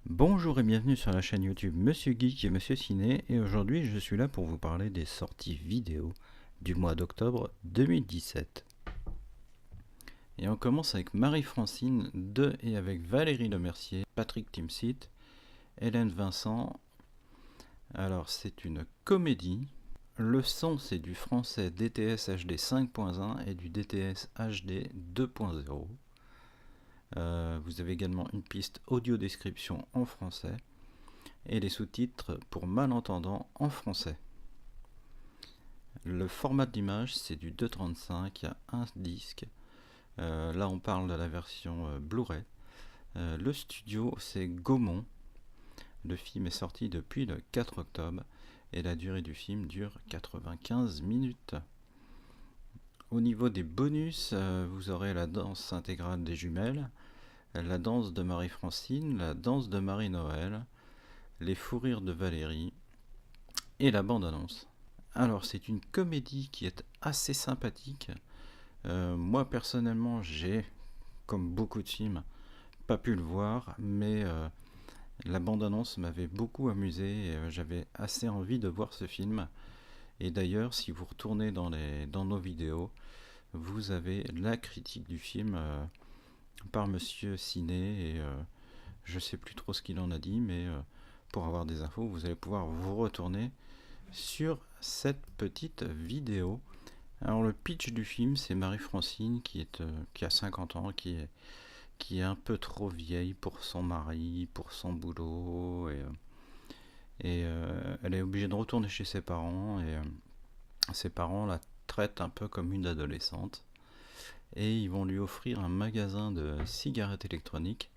Bonjour et bienvenue sur la chaîne YouTube Monsieur Geek et Monsieur Ciné, et aujourd'hui je suis là pour vous parler des sorties vidéo du mois d'octobre 2017. Et on commence avec Marie-Francine et avec Valérie Lemercier, Patrick Timsit, Hélène Vincent. Alors c'est une comédie. Le son c'est du français DTS HD 5.1 et du DTS HD 2.0. Vous avez également une piste audio description en français et les sous-titres pour malentendants en français. Le format d'image c'est du 2.35, il y a un disque. Là on parle de la version Blu-ray. Le studio c'est Gaumont. Le film est sorti depuis le 4 octobre et la durée du film dure 95 minutes. Au niveau des bonus, vous aurez la danse intégrale des jumelles, la danse de Marie-Francine, la danse de Marie-Noël, les fous rires de Valérie et la bande-annonce. Alors c'est une comédie qui est assez sympathique. Moi personnellement j'ai, comme beaucoup de films, pas pu le voir, mais la bande-annonce m'avait beaucoup amusé et j'avais assez envie de voir ce film. Et d'ailleurs, si vous retournez dans nos vidéos, vous avez la critique du film par Monsieur Ciné, et je sais plus trop ce qu'il en a dit, mais pour avoir des infos, vous allez pouvoir vous retourner sur cette petite vidéo. Alors le pitch du film, c'est Marie-Francine qui a 50 ans, qui est un peu trop vieille pour son mari, pour son boulot, et elle est obligée de retourner chez ses parents, et ses parents la traitent un peu comme une adolescente, et ils vont lui offrir un magasin de cigarettes électroniques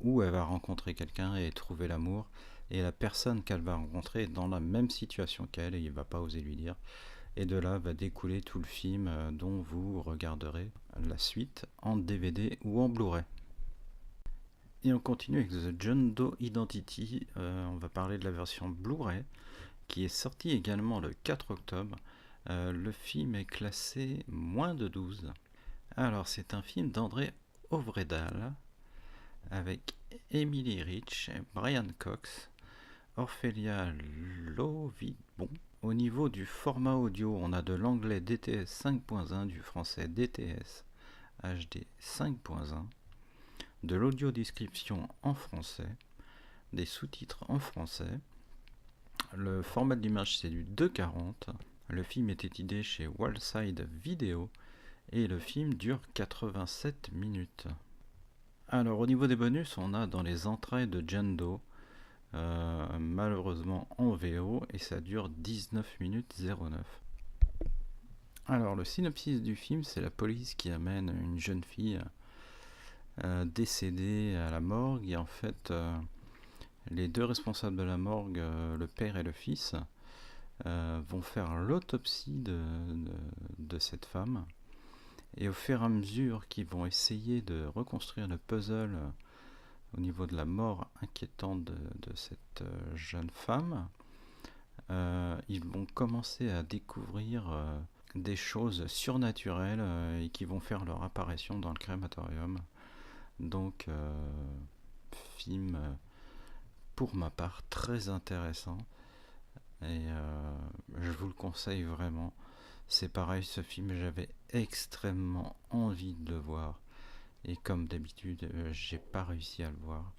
où elle va rencontrer quelqu'un et trouver l'amour, et la personne qu'elle va rencontrer est dans la même situation qu'elle et il va pas oser lui dire. Et de là va découler tout le film dont vous regarderez la suite en DVD ou en Blu-ray. Et on continue avec The John Doe Identity. On va parler de la version Blu-ray qui est sortie également le 4 octobre. Le film est classé moins de 12. Alors c'est un film d'André Ovredal avec Emily Rich, Brian Cox, Ophélia Lovibon. Au niveau du format audio, on a de l'anglais DTS 5.1, du français DTS HD 5.1, de l'audio description en français, des sous-titres en français. Le format de l'image c'est du 2.40. Le film est édité chez Wallside Video et le film dure 87 minutes. Alors au niveau des bonus, on a dans les entrailles de John Doe, malheureusement en VO, et ça dure 19 minutes 09. Alors le synopsis du film, c'est la police qui amène une jeune fille décédée à la morgue, et en fait les deux responsables de la morgue, le père et le fils, vont faire l'autopsie de cette femme, et au fur et à mesure qu'ils vont essayer de reconstruire le puzzle au niveau de la mort inquiétante de cette jeune femme, ils vont commencer à découvrir des choses surnaturelles et qui vont faire leur apparition dans le crématorium. Donc film pour ma part très intéressant, et je vous le conseille vraiment. C'est pareil, ce film j'avais extrêmement envie de le voir, et comme d'habitude j'ai pas réussi à le voir.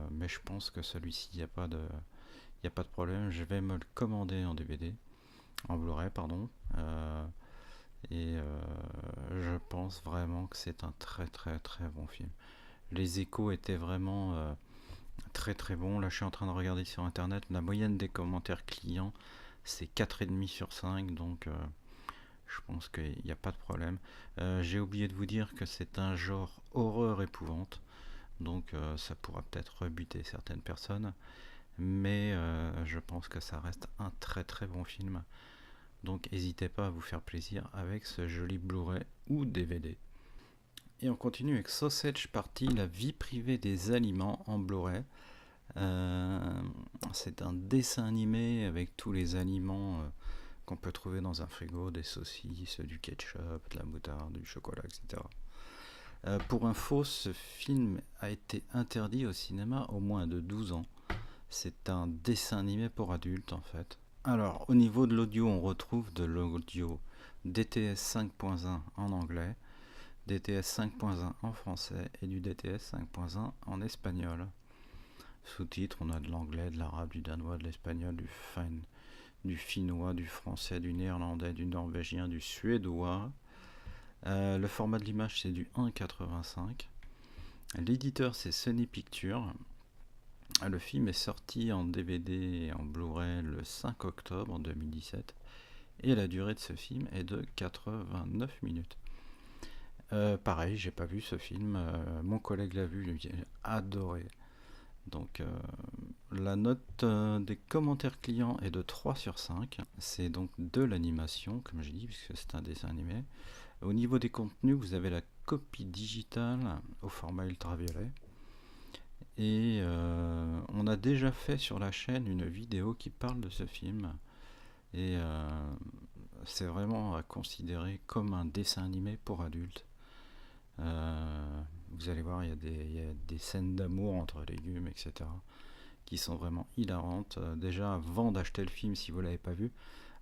Mais je pense que celui-ci il n'y a pas de problème, je vais me le commander en DVD, en Blu-ray pardon, et je pense vraiment que c'est un très très très bon film. Les échos étaient vraiment très très bons. Là je suis en train de regarder sur internet, la moyenne des commentaires clients c'est 4,5 sur 5, donc je pense qu'il n'y a pas de problème. J'ai oublié de vous dire que c'est un genre horreur épouvante, donc ça pourra peut-être rebuter certaines personnes, mais je pense que ça reste un très très bon film. Donc n'hésitez pas à vous faire plaisir avec ce joli Blu-ray ou DVD. Et on continue avec Sausage Party, la vie privée des aliments en Blu-ray. C'est un dessin animé avec tous les aliments qu'on peut trouver dans un frigo, des saucisses, du ketchup, de la moutarde, du chocolat, etc. Pour info, ce film a été interdit au cinéma au moins de 12 ans. C'est un dessin animé pour adultes en fait. Alors, au niveau de l'audio, on retrouve de l'audio DTS 5.1 en anglais, DTS 5.1 en français et du DTS 5.1 en espagnol. Sous-titres, on a de l'anglais, de l'arabe, du danois, de l'espagnol, du finnois, du français, du néerlandais, du norvégien, du suédois. Le format de l'image, c'est du 1.85. L'éditeur, c'est Sony Pictures. Le film est sorti en DVD et en Blu-ray le 5 octobre 2017 et la durée de ce film est de 89 minutes. Pareil, j'ai pas vu ce film, mon collègue l'a vu, lui a adoré. Donc la note des commentaires clients est de 3 sur 5. C'est donc de l'animation, comme j'ai dit, puisque c'est un dessin animé. Au niveau des contenus, vous avez la copie digitale au format ultraviolet. Et on a déjà fait sur la chaîne une vidéo qui parle de ce film. Et c'est vraiment à considérer comme un dessin animé pour adultes. Vous allez voir, il y a des scènes d'amour entre légumes, etc. qui sont vraiment hilarantes. Déjà, avant d'acheter le film, si vous ne l'avez pas vu,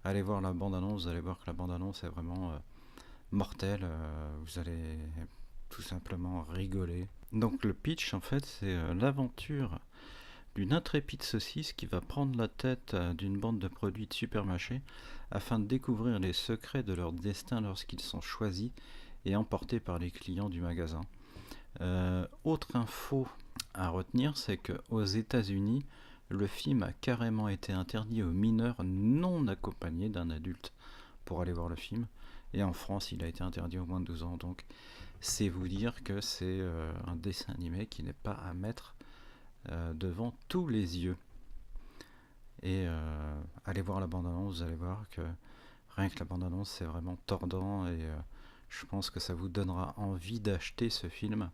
allez voir la bande-annonce. Vous allez voir que la bande-annonce est vraiment mortelle. Vous allez tout simplement rigoler. Donc le pitch, en fait, c'est l'aventure d'une intrépide saucisse qui va prendre la tête d'une bande de produits de supermarché afin de découvrir les secrets de leur destin lorsqu'ils sont choisis et emportés par les clients du magasin. Autre info à retenir, c'est qu'aux États-Unis, le film a carrément été interdit aux mineurs non accompagnés d'un adulte pour aller voir le film. Et en France, il a été interdit aux moins de 12 ans. Donc, c'est vous dire que c'est un dessin animé qui n'est pas à mettre devant tous les yeux. Et allez voir la bande-annonce, vous allez voir que rien que la bande-annonce, c'est vraiment tordant. Et je pense que ça vous donnera envie d'acheter ce film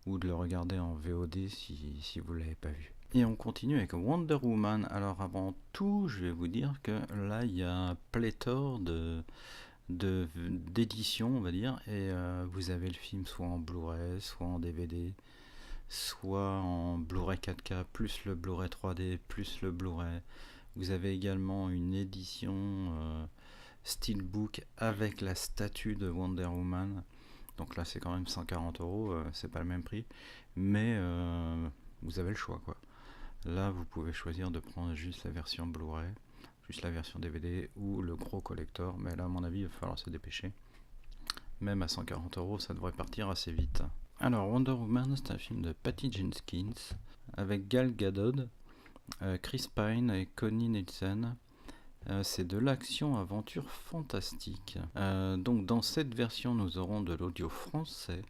ou de le regarder en VOD si vous ne l'avez pas vu. Et on continue avec Wonder Woman. Alors avant tout, je vais vous dire que là, il y a un pléthore d'éditions, on va dire, et vous avez le film soit en Blu-ray, soit en DVD, soit en Blu-ray 4K, plus le Blu-ray 3D, plus le Blu-ray. Vous avez également une édition Steelbook avec la statue de Wonder Woman. Donc là, c'est quand même 140 €, c'est pas le même prix, mais vous avez le choix, quoi. Là, vous pouvez choisir de prendre juste la version Blu-ray, juste la version DVD ou le gros collector, mais là, à mon avis, il va falloir se dépêcher. Même à 140 €, ça devrait partir assez vite. Alors, Wonder Woman, c'est un film de Patty Jenkins avec Gal Gadot, Chris Pine et Connie Nielsen. C'est de l'action-aventure fantastique. Donc dans cette version, nous aurons de l'audio français.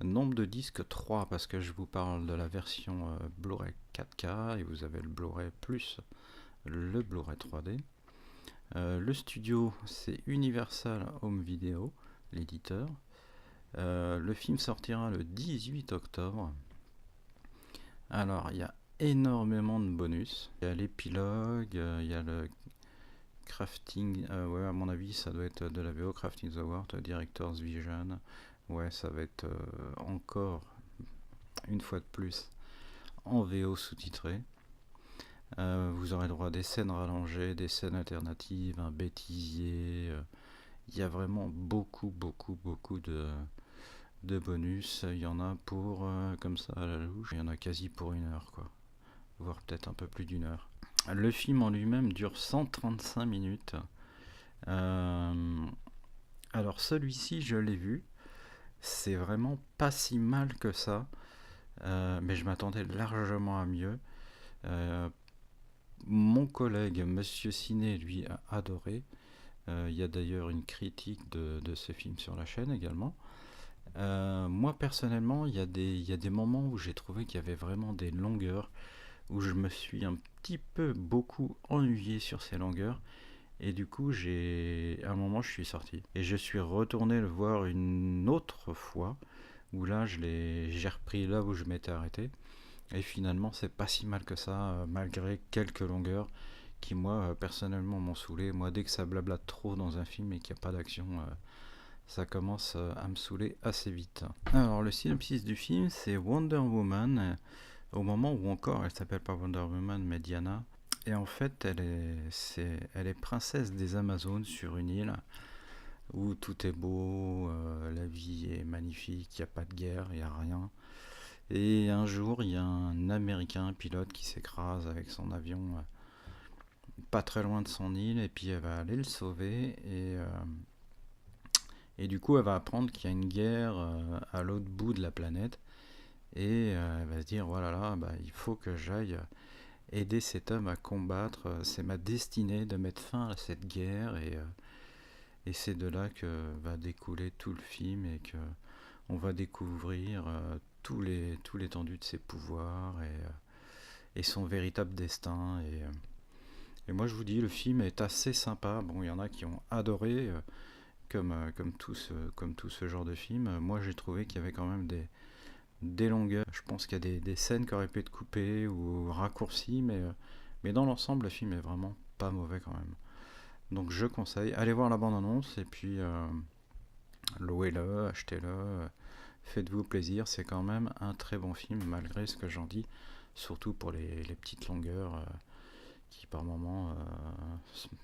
Nombre de disques 3, parce que je vous parle de la version Blu-ray 4K, et vous avez le Blu-ray plus le Blu-ray 3D. Le studio, c'est Universal Home Video, l'éditeur. Le film sortira le 18 octobre. Alors, il y a énormément de bonus. Il y a l'épilogue, il y a le crafting, ouais, à mon avis, ça doit être de la VO, Crafting the World, Director's Vision. Ouais, ça va être encore une fois de plus en VO sous-titré. Vous aurez le droit à des scènes rallongées, des scènes alternatives, un bêtisier. Il y a vraiment beaucoup de bonus. Il y en a pour, comme ça à la louche, il y en a quasi pour 1 heure, quoi. Voire peut-être un peu plus d'1 heure. Le film en lui-même dure 135 minutes. Alors celui-ci, je l'ai vu. C'est vraiment pas si mal que ça. Mais je m'attendais largement à mieux. Mon collègue, Monsieur Ciné, lui, a adoré. Il y a d'ailleurs une critique de ce film sur la chaîne également. Moi, personnellement, il y a des moments où j'ai trouvé qu'il y avait vraiment des longueurs, où je me suis un petit peu beaucoup ennuyé sur ces longueurs. Et du coup, à un moment, je suis sorti. Et je suis retourné le voir une autre fois, où là, j'ai repris là où je m'étais arrêté. Et finalement, c'est pas si mal que ça, malgré quelques longueurs qui, moi, personnellement, m'ont saoulé. Moi, dès que ça blablate trop dans un film et qu'il n'y a pas d'action, ça commence à me saouler assez vite. Alors le synopsis du film, c'est Wonder Woman, au moment où encore elle s'appelle pas Wonder Woman mais Diana, et en fait elle est princesse des Amazones sur une île où tout est beau, la vie est magnifique, il n'y a pas de guerre, il n'y a rien. Et un jour, il y a un Américain, un pilote, qui s'écrase avec son avion pas très loin de son île, et puis elle va aller le sauver, et du coup, elle va apprendre qu'il y a une guerre à l'autre bout de la planète, et elle va se dire, voilà, là, bah, il faut que j'aille aider cet homme à combattre, c'est ma destinée de mettre fin à cette guerre, et c'est de là que va découler tout le film, et que on va découvrir tout l'étendue de ses pouvoirs, et son véritable destin, et moi je vous dis, le film est assez sympa. Bon, il y en a qui ont adoré, comme tout ce genre de film. Moi j'ai trouvé qu'il y avait quand même des longueurs. Je pense qu'il y a des scènes qui auraient pu être coupées ou raccourcies, mais dans l'ensemble, le film est vraiment pas mauvais quand même. Donc je conseille, allez voir la bande-annonce, et puis louez-le, achetez-le, faites-vous plaisir. C'est quand même un très bon film, malgré ce que j'en dis, surtout pour les petites longueurs qui par moments,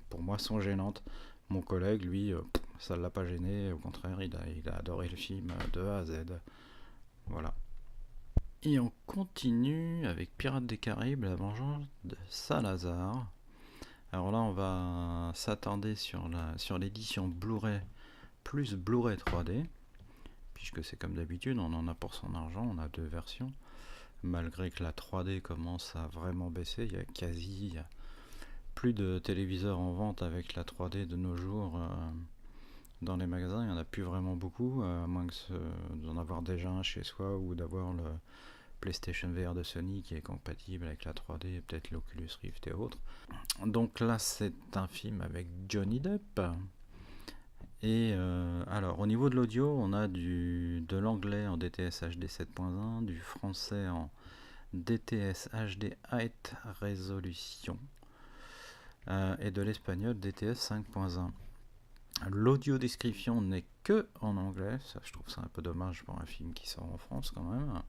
pour moi, sont gênantes. Mon collègue, lui, ça ne l'a pas gêné, au contraire, il a adoré le film de A à Z. Voilà. Et on continue avec Pirates des Caraïbes, la vengeance de Salazar. Alors là, on va s'attarder sur l'édition Blu-ray plus Blu-ray 3D, puisque c'est comme d'habitude, on en a pour son argent, on a deux versions. Malgré que la 3D commence à vraiment baisser, il y a plus de téléviseurs en vente avec la 3D de nos jours dans les magasins. Il n'y en a plus vraiment beaucoup, à moins d'en avoir déjà un chez soi, ou d'avoir le PlayStation VR de Sony qui est compatible avec la 3D, et peut-être l'Oculus Rift et autres. Donc là, c'est un film avec Johnny Depp. Et alors, au niveau de l'audio, on a de l'anglais en DTS HD 7.1, du français en DTS HD High Resolution, et de l'espagnol DTS 5.1. L'audio description n'est que en anglais, ça je trouve ça un peu dommage pour un film qui sort en France quand même.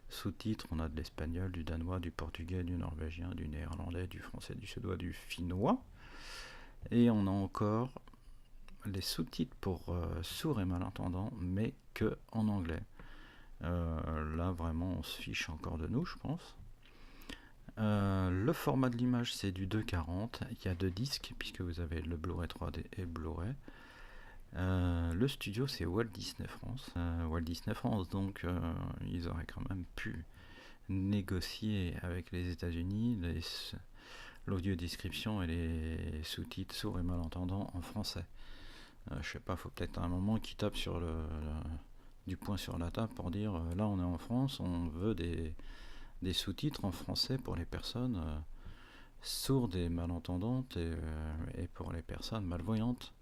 Sous-titres, on a de l'espagnol, du danois, du portugais, du norvégien, du néerlandais, du français, du suédois, du finnois. Et on a encore les sous-titres pour sourds et malentendants, mais que en anglais. Là vraiment on se fiche encore de nous, je pense. Le format de l'image, c'est du 240. Il y a deux disques puisque vous avez le Blu-ray 3D et le Blu-ray. Le studio, c'est Walt Disney France. Walt Disney France, donc ils auraient quand même pu négocier avec les États-Unis l'audio description et les sous-titres sourds et malentendants en français. Je sais pas, faut peut-être à un moment qu'ils tapent du poing sur la table pour dire là on est en France, on veut des sous-titres en français pour les personnes sourdes et malentendantes, et pour les personnes malvoyantes.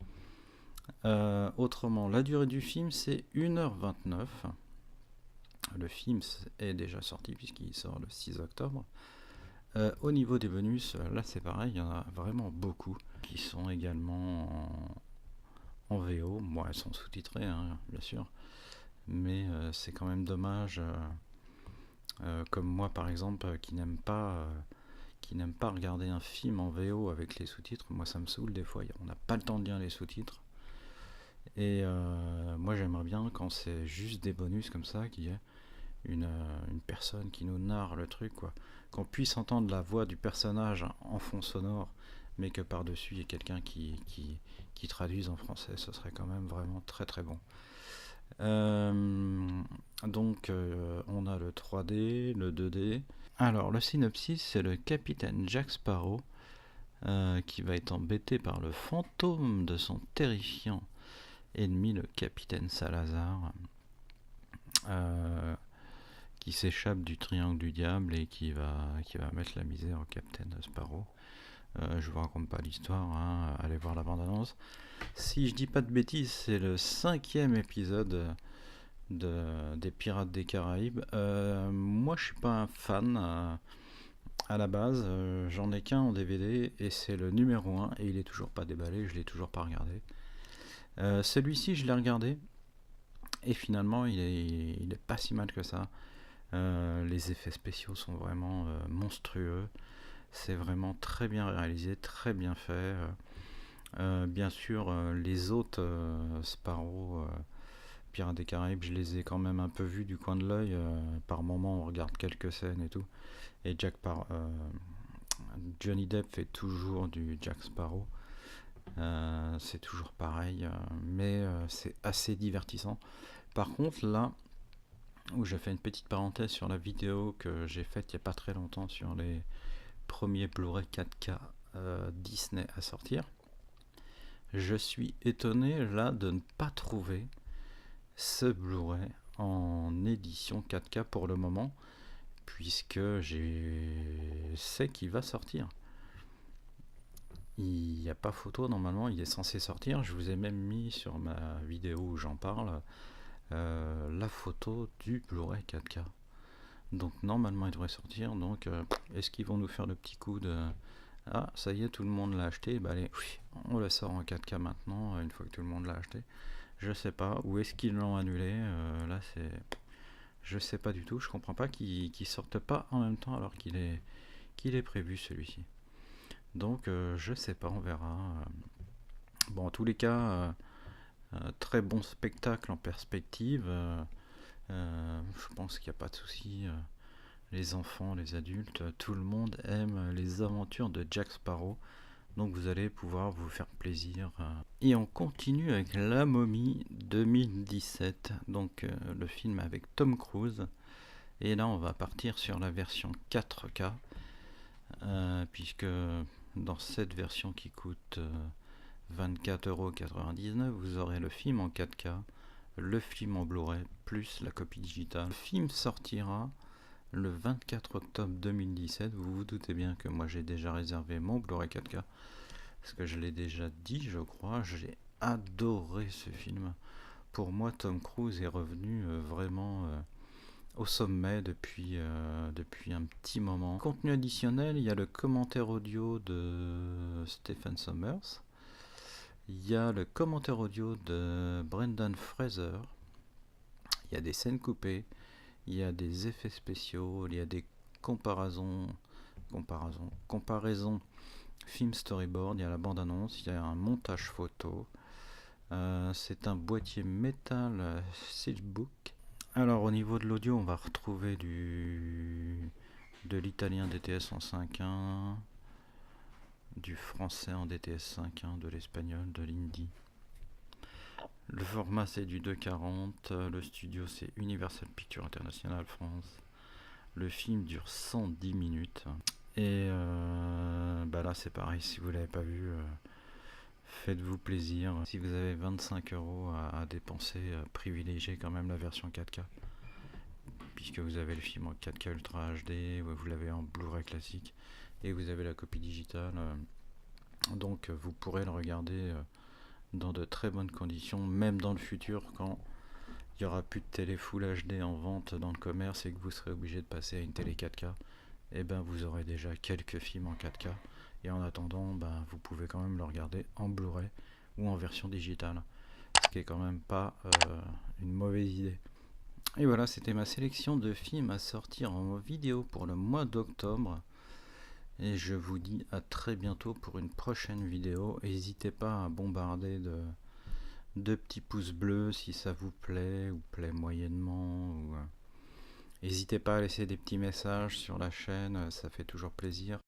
Autrement, la durée du film, c'est 1h29. Le film est déjà sorti puisqu'il sort le 6 octobre. Au niveau des bonus, là c'est pareil, il y en a vraiment beaucoup qui sont également en VO. Bon, elles sont sous-titrées, hein, bien sûr, mais c'est quand même dommage. Comme moi par exemple, qui n'aime pas regarder un film en VO avec les sous-titres. Moi ça me saoule des fois, on n'a pas le temps de lire les sous-titres. Et moi j'aimerais bien quand c'est juste des bonus comme ça, qu'il y ait une personne qui nous narre le truc, quoi. Qu'on puisse entendre la voix du personnage en fond sonore, mais que par-dessus il y ait quelqu'un qui traduise en français. Ce serait quand même vraiment très très bon. Donc on a le 3D, le 2D. Alors le synopsis, c'est le capitaine Jack Sparrow qui va être embêté par le fantôme de son terrifiant ennemi, le capitaine Salazar, qui s'échappe du triangle du diable et qui va mettre la misère au capitaine Sparrow. Je vous raconte pas l'histoire, hein, allez voir la bande-annonce. Si je dis pas de bêtises, c'est le 5e épisode des Pirates des Caraïbes. Moi je suis pas un fan à la base, j'en ai qu'un en DVD et c'est le numéro 1 et il est toujours pas déballé, je l'ai toujours pas regardé. Celui-ci, je l'ai regardé et finalement, il est pas si mal que ça. Les effets spéciaux sont vraiment monstrueux. C'est vraiment très bien réalisé, très bien fait. Bien sûr, les autres Sparrow, Pirates des Caraïbes, je les ai quand même un peu vus du coin de l'œil. Par moment, on regarde quelques scènes et tout. Et Johnny Depp fait toujours du Jack Sparrow. C'est toujours pareil, mais c'est assez divertissant. Par contre, là, où j'ai fait une petite parenthèse sur la vidéo que j'ai faite il n'y a pas très longtemps sur les premiers Blu-ray 4K Disney à sortir, je suis étonné là de ne pas trouver ce Blu-ray en édition 4K pour le moment, puisque je sais qu'il va sortir. Il n'y a pas photo, normalement il est censé sortir. Je vous ai même mis sur ma vidéo où j'en parle la photo du Blu-ray 4K. Donc normalement il devrait sortir. Donc est-ce qu'ils vont nous faire le petit coup de ah ça y est, tout le monde l'a acheté, bah allez, on le sort en 4K maintenant, une fois que tout le monde l'a acheté. Je sais pas, ou est-ce qu'ils l'ont annulé, là c'est... Je sais pas du tout, je comprends pas qu'il sorte pas en même temps alors qu'il est prévu celui-ci. Donc je sais pas, on verra. Bon, en tous les cas, très bon spectacle en perspective. Je pense qu'il n'y a pas de souci. Les enfants, les adultes, tout le monde aime les aventures de Jack Sparrow. Donc vous allez pouvoir vous faire plaisir. Et on continue avec La Momie 2017. Donc le film avec Tom Cruise. Et là on va partir sur la version 4K. Puisque dans cette version qui coûte 24,99€, vous aurez le film en 4K, le film en Blu-ray, plus la copie digitale. Le film sortira le 24 octobre 2017. Vous vous doutez bien que moi j'ai déjà réservé mon Blu-ray 4K, parce que je l'ai déjà dit, je crois. J'ai adoré ce film. Pour moi, Tom Cruise est revenu vraiment au sommet depuis un petit moment. Contenu additionnel, il y a le commentaire audio de Stephen Sommers. Il y a le commentaire audio de Brendan Fraser. Il y a des scènes coupées. Il y a des effets spéciaux. Il y a des comparaisons film storyboard. Il y a la bande-annonce. Il y a un montage photo. C'est un boîtier métal Steelbook. Alors au niveau de l'audio, on va retrouver de l'italien DTS en 5.1, du français en DTS 5.1, de l'espagnol, de l'hindi. Le format c'est du 2.40, le studio c'est Universal Pictures International France. Le film dure 110 minutes. Et bah là c'est pareil, si vous l'avez pas vu, faites-vous plaisir. Si vous avez 25€ à dépenser, privilégiez quand même la version 4K. Puisque vous avez le film en 4K Ultra HD, vous l'avez en Blu-ray classique, et vous avez la copie digitale. Donc vous pourrez le regarder dans de très bonnes conditions, même dans le futur, quand il n'y aura plus de télé Full HD en vente dans le commerce et que vous serez obligé de passer à une télé 4K. Et ben vous aurez déjà quelques films en 4K. Et en attendant, vous pouvez quand même le regarder en Blu-ray ou en version digitale. Ce qui est quand même pas une mauvaise idée. Et voilà, c'était ma sélection de films à sortir en vidéo pour le mois d'octobre. Et je vous dis à très bientôt pour une prochaine vidéo. N'hésitez pas à bombarder de petits pouces bleus si ça vous plaît ou plaît moyennement. N'hésitez pas à laisser des petits messages sur la chaîne, ça fait toujours plaisir.